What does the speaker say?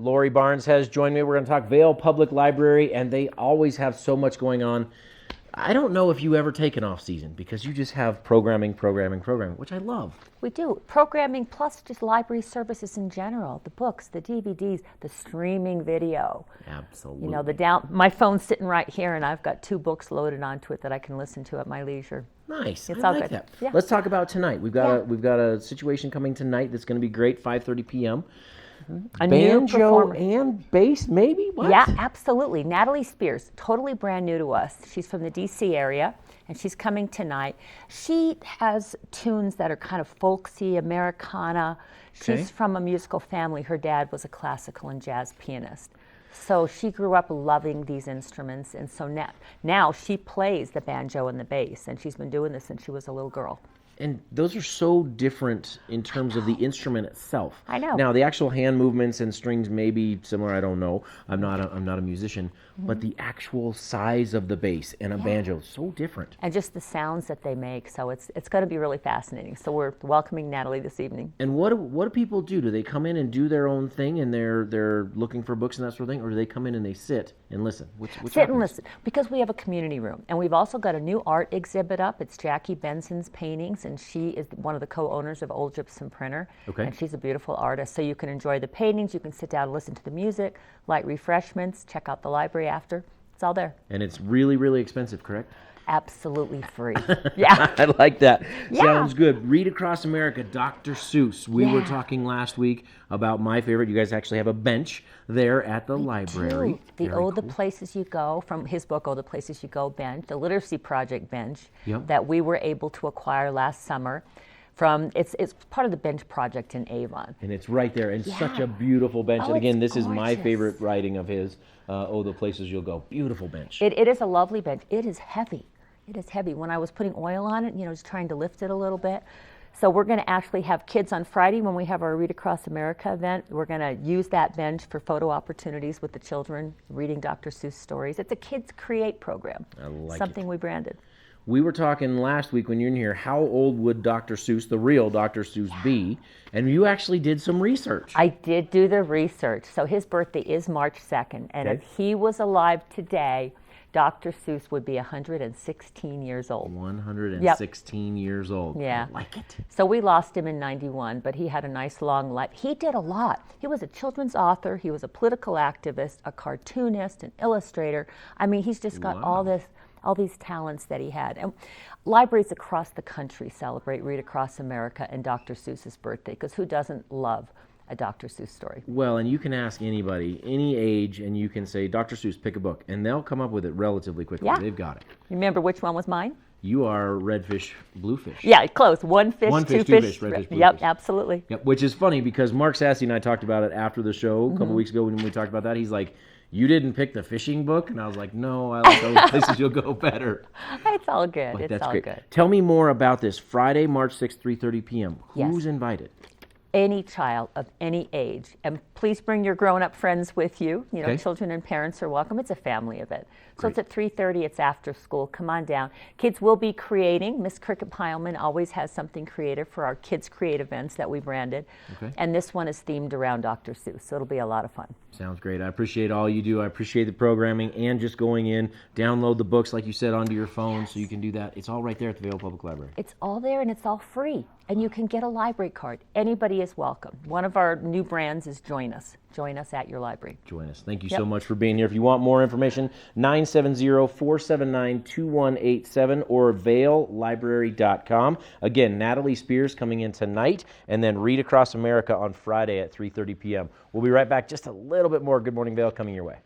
Lori Barnes has joined me. We're going to talk Vail Public Library, and they always have so much going on. I don't know if you ever take an off season because you just have programming, which I love. We do. Programming plus just library services in general. The books, the DVDs, the streaming video. Absolutely. You know, my phone's sitting right here and I've got 2 books loaded onto it that I can listen to at my leisure. Nice. It's I all like good. that. Yeah. Let's talk about tonight. We've got a situation coming tonight that's going to be great, 5:30 p.m. A new Banjo performer. and bass, maybe? What? Yeah, absolutely. Natalie Spears, totally brand new to us. She's from the DC area, and she's coming tonight. She has tunes that are kind of folksy, Americana. Okay. She's from a musical family. Her dad was a classical and jazz pianist. So she grew up loving these instruments, and so now she plays the banjo and the bass, and she's been doing this since she was a little girl. And those are so different in terms of the instrument itself. I know. Now, the actual hand movements and strings may be similar. I don't know. I'm not a musician. But the actual size of the bass and a banjo is so different. And just the sounds that they make. So it's going to be really fascinating. So we're welcoming Natalie this evening. And what do people do? Do they come in and do their own thing and they're looking for books and that sort of thing? Or do they come in and they sit and listen? Which Sit happens? and listen, because we have a community room. And we've also got a new art exhibit up. It's Jackie Benson's paintings, and she is one of the co-owners of Old Gypsum Printer. Okay. And she's a beautiful artist. So you can enjoy the paintings, you can sit down and listen to the music, light refreshments, check out the library after. It's all there. And it's really, really expensive, correct? Absolutely free. Yeah. I like that. Yeah. Sounds good. Read Across America, Dr. Seuss. We were talking last week about my favorite. You guys actually have a bench there at the library. The Very Oh, the cool. Places You Go, from his book, Oh, the Places You Go bench, the Literacy Project bench Yep. that we were able to acquire last summer. It's part of the bench project in Avon. And it's right there, and such a beautiful bench. Oh, and again, it's this is my gorgeous. favorite writing of his, Oh, the Places You'll Go. Beautiful bench. It is a lovely bench. It is heavy. It is heavy. When I was putting oil on it, just trying to lift it a little bit. So we're going to actually have kids on Friday when we have our Read Across America event. We're going to use that bench for photo opportunities with the children, reading Dr. Seuss stories. It's a Kids Create program. I like Something we branded. We were talking last week when you're in here, how old would Dr. Seuss, the real Dr. Seuss, be? And you actually did some research. I did do the research. So his birthday is March 2nd. And if he was alive today, Dr. Seuss would be 116 years old. 116 years old. Yeah. I like it. So we lost him in 91, but he had a nice long life. He did a lot. He was a children's author. He was a political activist, a cartoonist, an illustrator. I mean, he's just got all these talents that he had. And libraries across the country celebrate Read Across America and Dr. Seuss's birthday, because who doesn't love a Dr. Seuss story? Well, and you can ask anybody, any age, and you can say, Dr. Seuss, pick a book, and they'll come up with it relatively quickly. Yeah. They've got it. Remember which one was mine? You are redfish, bluefish. Yeah, close. One fish, One two fish, two fish. fish, redfish, Yep, bluefish. absolutely. Yep, which is funny because Mark Sassy and I talked about it after the show a couple weeks ago when we talked about that. He's like, you didn't pick the fishing book? And I was like, no, I like those places you'll go better. It's all good. But It's that's all great. good. Tell me more about this. Friday, March 6th, 3:30 p.m. Yes. Who's invited? Any child of any age, and please bring your grown-up friends with you. Okay. Children and parents are welcome. It's a family event. So Great. it's at 3:30. It's after school. Come on down. Kids will be creating. Miss Cricket Pileman always has something creative for our Kids Create events that we branded. Okay. And this one is themed around Dr. Seuss, so it'll be a lot of fun. Sounds great. I appreciate all you do. I appreciate the programming and just going in, download the books, like you said, onto your phone so you can do that. It's all right there at the Vail Public Library. It's all there and it's all free. And you can get a library card. Anybody is welcome. One of our new brands is Join Us. Join us at your library. Join us. Thank you Yep. so much for being here. If you want more information, 970-479-2187 or vaillibrary.com. Again, Natalie Spears coming in tonight, and then Read Across America on Friday at 3:30 p.m. We'll be right back. Just a little bit more Good Morning Vail coming your way.